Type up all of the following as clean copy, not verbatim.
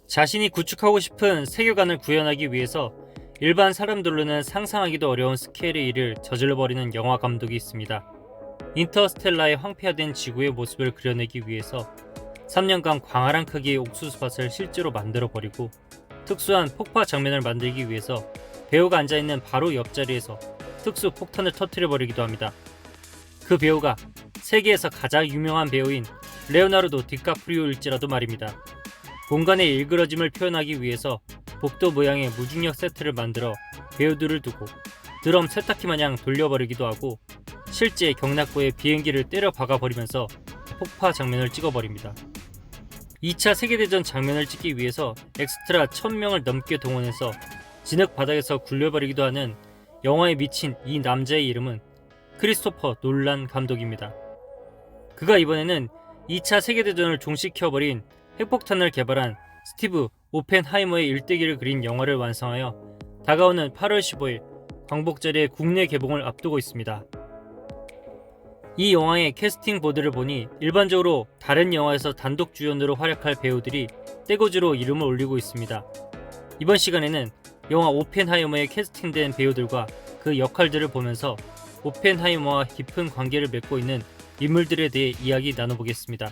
자신이 구축하고 싶은 세계관을 구현하기 위해서 일반 사람들로는 상상하기도 어려운 스케일의 일을 저질러버리는 영화 감독이 있습니다. 인터스텔라의 황폐화된 지구의 모습을 그려내기 위해서 3년간 광활한 크기의 옥수수밭을 실제로 만들어버리고 특수한 폭파 장면을 만들기 위해서 배우가 앉아있는 바로 옆자리에서 특수 폭탄을 터뜨려버리기도 합니다. 그 배우가 세계에서 가장 유명한 배우인 레오나르도 디카프리오일지라도 말입니다. 공간의 일그러짐을 표현하기 위해서 복도 모양의 무중력 세트를 만들어 배우들을 두고 드럼 세탁기 마냥 돌려버리기도 하고 실제 경납고에 비행기를 때려 박아버리면서 폭파 장면을 찍어버립니다. 2차 세계대전 장면을 찍기 위해서 엑스트라 1000명을 넘게 동원해서 진흙 바닥에서 굴려버리기도 하는 영화에 미친 이 남자의 이름은 크리스토퍼 놀란 감독입니다. 그가 이번에는 2차 세계대전을 종식시켜버린 핵폭탄을 개발한 스티브 오펜하이머의 일대기를 그린 영화를 완성하여 다가오는 8월 15일 광복절에 국내 개봉을 앞두고 있습니다. 이 영화의 캐스팅 보드를 보니 일반적으로 다른 영화에서 단독 주연으로 활약할 배우들이 떼거지로 이름을 올리고 있습니다. 이번 시간에는 영화 오펜하이머에 캐스팅된 배우들과 그 역할들을 보면서 오펜하이머와 깊은 관계를 맺고 있는 인물들에 대해 이야기 나눠보겠습니다.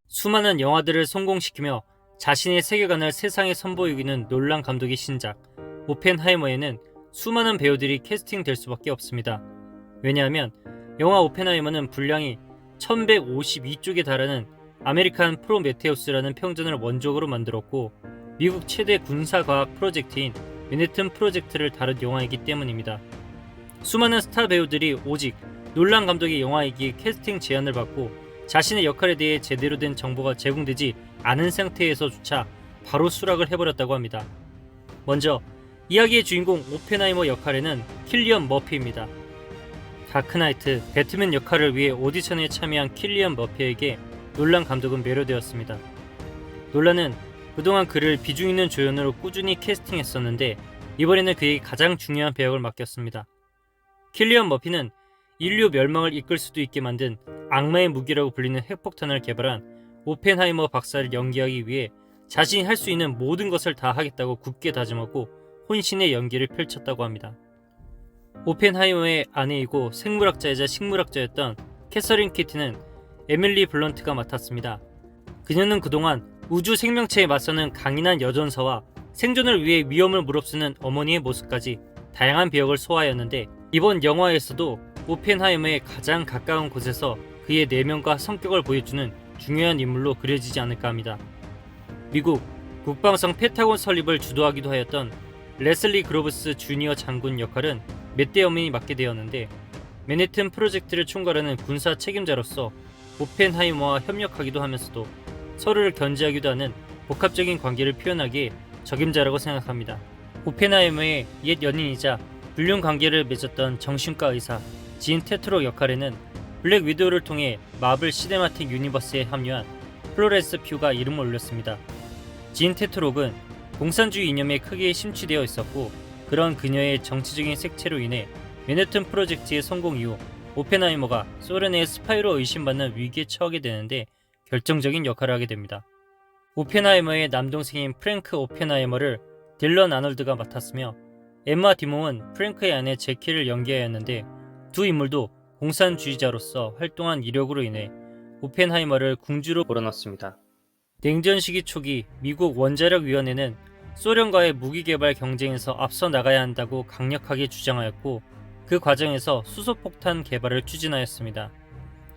수많은 영화들을 성공시키며 자신의 세계관을 세상에 선보이기는 놀란 감독의 신작 오펜하이머에는 수많은 배우들이 캐스팅될 수밖에 없습니다. 왜냐하면 영화 오펜하이머는 분량이 1152쪽에 달하는 아메리칸 프로메테우스라는 평전을 원작으로 만들었고 미국 최대 군사과학 프로젝트인 맨해튼 프로젝트를 다룬 영화이기 때문입니다. 수많은 스타 배우들이 오직 놀란 감독의 영화이기에 캐스팅 제안을 받고 자신의 역할에 대해 제대로 된 정보가 제공되지 않은 상태에서조차 바로 수락을 해버렸다고 합니다. 먼저 이야기의 주인공 오펜하이머 역할에는 킬리언 머피입니다. 다크나이트, 배트맨 역할을 위해 오디션에 참여한 킬리언 머피에게 놀란 감독은 매료되었습니다. 놀란은 그동안 그를 비중 있는 조연으로 꾸준히 캐스팅했었는데 이번에는 그에게 가장 중요한 배역을 맡겼습니다. 킬리언 머피는 인류 멸망을 이끌 수도 있게 만든 악마의 무기라고 불리는 핵폭탄을 개발한 오펜하이머 박사를 연기하기 위해 자신이 할 수 있는 모든 것을 다 하겠다고 굳게 다짐하고 혼신의 연기를 펼쳤다고 합니다. 오펜하이머의 아내이고 생물학자이자 식물학자였던 캐서린 키티는 에밀리 블런트가 맡았습니다. 그녀는 그동안 우주 생명체에 맞서는 강인한 여전사와 생존을 위해 위험을 무릅쓰는 어머니의 모습까지 다양한 배역을 소화하였는데 이번 영화에서도 오펜하이머의 가장 가까운 곳에서 그의 내면과 성격을 보여주는 중요한 인물로 그려지지 않을까 합니다. 미국 국방성 펜타곤 설립을 주도하기도 하였던 레슬리 그로브스 주니어 장군 역할은 맷 데이먼이 맡게 되었는데 맨해튼 프로젝트를 총괄하는 군사 책임자로서 오펜하이머와 협력하기도 하면서도 서로를 견제하기도 하는 복합적인 관계를 표현하기에 적임자라고 생각합니다. 오펜하이머의 옛 연인이자 불륜 관계를 맺었던 정신과 의사 진 테트로 역할에는 블랙 위도우를 통해 마블 시네마틱 유니버스에 합류한 플로렌스 퓨가 이름을 올렸습니다. 진 테트록은 공산주의 이념에 크게 심취되어 있었고 그런 그녀의 정치적인 색채로 인해 맨해튼 프로젝트의 성공 이후 오펜하이머가 소련의 스파이로 의심받는 위기에 처하게 되는데 결정적인 역할을 하게 됩니다. 오펜하이머의 남동생인 프랭크 오펜하이머를 딜런 아놀드가 맡았으며 엠마 디몽은 프랭크의 아내 제키를 연기하였는데 두 인물도 공산주의자로서 활동한 이력으로 인해 오펜하이머를 궁주로 몰아넣습니다. 냉전 시기 초기 미국 원자력위원회는 소련과의 무기개발 경쟁에서 앞서 나가야 한다고 강력하게 주장하였고 그 과정에서 수소폭탄 개발을 추진하였습니다.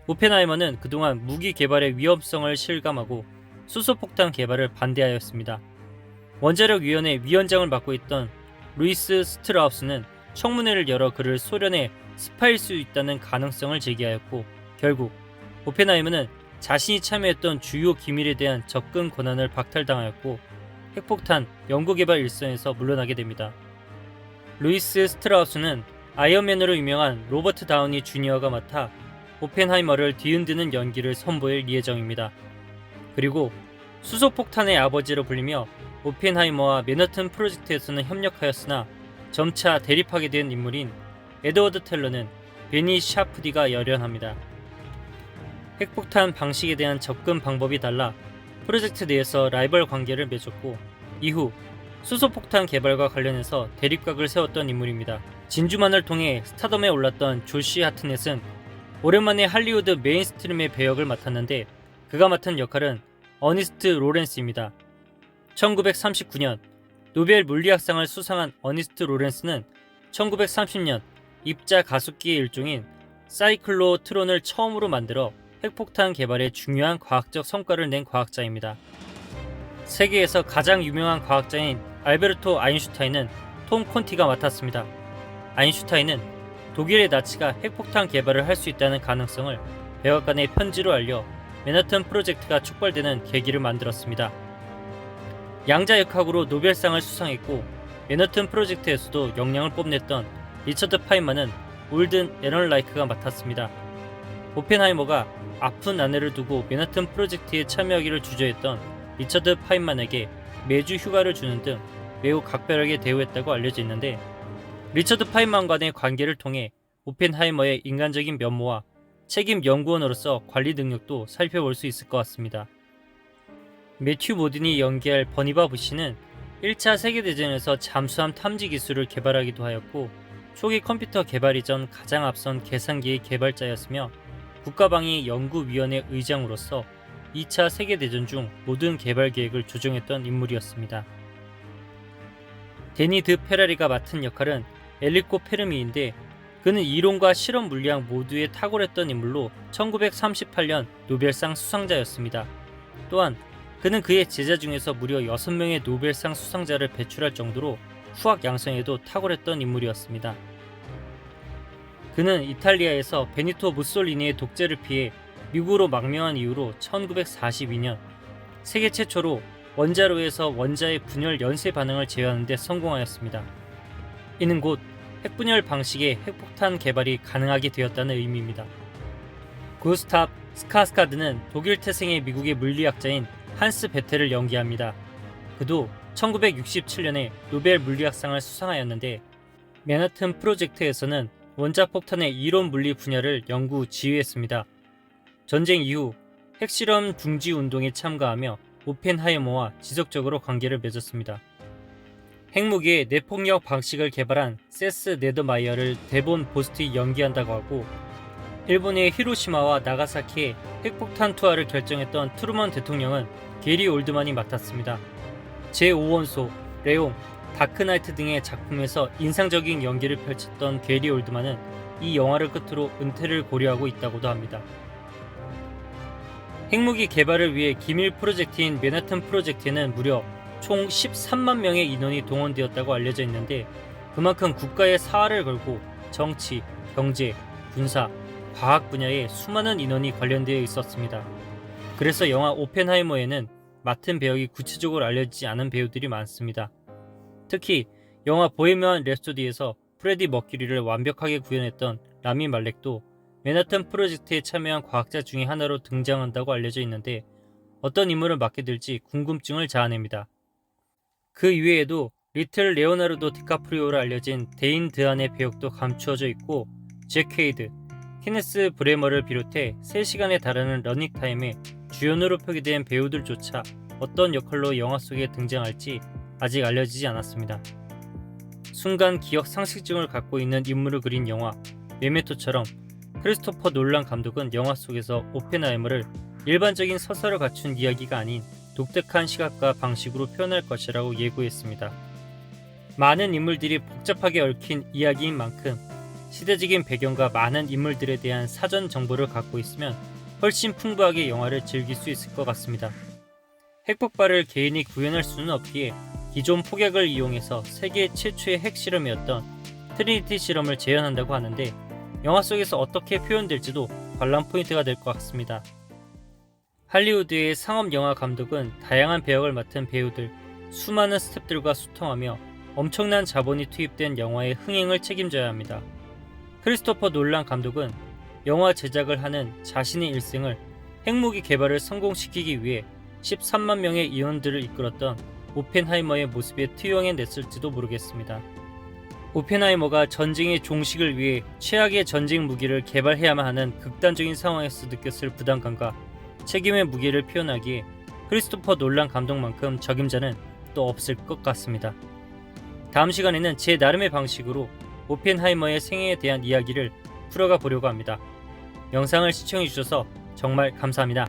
오펜하이머는 그동안 무기 개발의 위험성을 실감하고 수소폭탄 개발을 반대하였습니다. 원자력위원회 위원장을 맡고 있던 루이스 스트라우스는 청문회를 열어 그를 소련에 스파일 수 있다는 가능성을 제기하였고 결국 오펜하이머는 자신이 참여했던 주요 기밀에 대한 접근 권한을 박탈당하였고 핵폭탄 연구개발 일선에서 물러나게 됩니다. 루이스 스트라우스는 아이언맨으로 유명한 로버트 다우니 주니어가 맡아 오펜하이머를 뒤흔드는 연기를 선보일 예정입니다. 그리고 수소폭탄의 아버지로 불리며 오펜하이머와 맨해튼 프로젝트에서는 협력하였으나 점차 대립하게 된 인물인 에드워드 텔러는 베니 샤프디가 열연합니다. 핵폭탄 방식에 대한 접근 방법이 달라 프로젝트 내에서 라이벌 관계를 맺었고, 이후 수소폭탄 개발과 관련해서 대립각을 세웠던 인물입니다. 진주만을 통해 스타덤에 올랐던 조시 하트넷은 오랜만에 할리우드 메인스트림의 배역을 맡았는데, 그가 맡은 역할은 어니스트 로렌스입니다. 1939년 노벨 물리학상을 수상한 어니스트 로렌스는 1930년 입자 가속기의 일종인 사이클로트론을 처음으로 만들어 핵폭탄 개발에 중요한 과학적 성과를 낸 과학자입니다. 세계에서 가장 유명한 과학자인 알베르토 아인슈타인은 톰 콘티가 맡았습니다. 아인슈타인은 독일의 나치가 핵폭탄 개발을 할 수 있다는 가능성을 백악관에 편지로 알려 맨하튼 프로젝트가 촉발되는 계기를 만들었습니다. 양자역학으로 노벨상을 수상했고, 맨하튼 프로젝트에서도 역량을 뽐냈던 리처드 파인만은 올든 에런라이크가 맡았습니다. 오펜하이머가 아픈 아내를 두고 맨하튼 프로젝트에 참여하기를 주저했던 리처드 파인만에게 매주 휴가를 주는 등 매우 각별하게 대우했다고 알려져 있는데, 리처드 파인만 간의 관계를 통해 오펜하이머의 인간적인 면모와 책임 연구원으로서 관리 능력도 살펴볼 수 있을 것 같습니다. 매튜 모딘이 연기할 버니바 부시는 1차 세계대전에서 잠수함 탐지 기술을 개발하기도 하였고, 초기 컴퓨터 개발 이전 가장 앞선 계산기의 개발자였으며 국가방위 연구위원회 의장으로서 2차 세계대전 중 모든 개발 계획을 조정했던 인물이었습니다. 데니 드 페라리가 맡은 역할은 엘리코 페르미인데, 그는 이론과 실험 물리학 모두에 탁월했던 인물로 1938년 노벨상 수상자였습니다. 또한 그는 그의 제자 중에서 무려 6명의 노벨상 수상자를 배출할 정도로 후학 양성에도 탁월했던 인물이었습니다. 그는 이탈리아에서 베니토 무솔리니의 독재를 피해 미국으로 망명한 이후로 1942년 세계 최초로 원자로에서 원자의 분열 연쇄 반응을 제어하는 데 성공하였습니다. 이는 곧 핵분열 방식의 핵폭탄 개발이 가능하게 되었다는 의미입니다. 구스탑 스카스카드는 독일 태생의 미국의 물리학자인 한스 베텔을 연기합니다. 그도 1967년에 노벨 물리학상을 수상하였는데, 맨하튼 프로젝트에서는 원자폭탄의 이론 물리 분야를 연구 지휘했습니다. 전쟁 이후 핵실험 중지 운동에 참가하며 오펜하이머와 지속적으로 관계를 맺었습니다. 핵무기의 내폭력 방식을 개발한 세스 네더마이어를 데본 보스트이 연기한다고 하고, 일본의 히로시마와 나가사키의 핵폭탄 투하를 결정했던 트루먼 대통령은 게리 올드만이 맡았습니다. 제5원소, 레옹, 다크나이트 등의 작품에서 인상적인 연기를 펼쳤던 게리 올드만은 이 영화를 끝으로 은퇴를 고려하고 있다고도 합니다. 핵무기 개발을 위해 기밀 프로젝트인 맨하튼 프로젝트에는 무려 총 13만 명의 인원이 동원되었다고 알려져 있는데, 그만큼 국가의 사활을 걸고 정치, 경제, 군사, 과학 분야에 수많은 인원이 관련되어 있었습니다. 그래서 영화 오펜하이머에는 맡은 배역이 구체적으로 알려지지 않은 배우들이 많습니다. 특히 영화 보헤미안 랩소디에서 프레디 머큐리를 완벽하게 구현했던 라미 말렉도 맨하튼 프로젝트에 참여한 과학자 중의 하나로 등장한다고 알려져 있는데, 어떤 임무를 맡게 될지 궁금증을 자아냅니다. 그 이외에도 리틀 레오나르도 디카프리오로 알려진 데인 드한의 배역도 감추어져 있고, 잭 헤이드, 케네스 브레머를 비롯해 3시간에 달하는 러닝타임에 주연으로 표기된 배우들조차 어떤 역할로 영화 속에 등장할지 아직 알려지지 않았습니다. 순간 기억 상실증을 갖고 있는 인물을 그린 영화 메멘토처럼 크리스토퍼 놀란 감독은 영화 속에서 오펜하이머를 일반적인 서사를 갖춘 이야기가 아닌 독특한 시각과 방식으로 표현할 것이라고 예고했습니다. 많은 인물들이 복잡하게 얽힌 이야기인 만큼 시대적인 배경과 많은 인물들에 대한 사전 정보를 갖고 있으면 훨씬 풍부하게 영화를 즐길 수 있을 것 같습니다. 핵폭발을 개인이 구현할 수는 없기에 기존 폭약을 이용해서 세계 최초의 핵실험이었던 트리니티 실험을 재현한다고 하는데, 영화 속에서 어떻게 표현될지도 관람 포인트가 될 것 같습니다. 할리우드의 상업 영화 감독은 다양한 배역을 맡은 배우들, 수많은 스태프들과 소통하며 엄청난 자본이 투입된 영화의 흥행을 책임져야 합니다. 크리스토퍼 놀란 감독은 영화 제작을 하는 자신의 일생을 핵무기 개발을 성공시키기 위해 13만 명의 인원들을 이끌었던 오펜하이머의 모습에 투영해냈을지도 모르겠습니다. 오펜하이머가 전쟁의 종식을 위해 최악의 전쟁 무기를 개발해야만 하는 극단적인 상황에서 느꼈을 부담감과 책임의 무게를 표현하기에 크리스토퍼 놀란 감독만큼 적임자는 또 없을 것 같습니다. 다음 시간에는 제 나름의 방식으로 오펜하이머의 생애에 대한 이야기를 풀어가 보려고 합니다. 영상을 시청해주셔서 정말 감사합니다.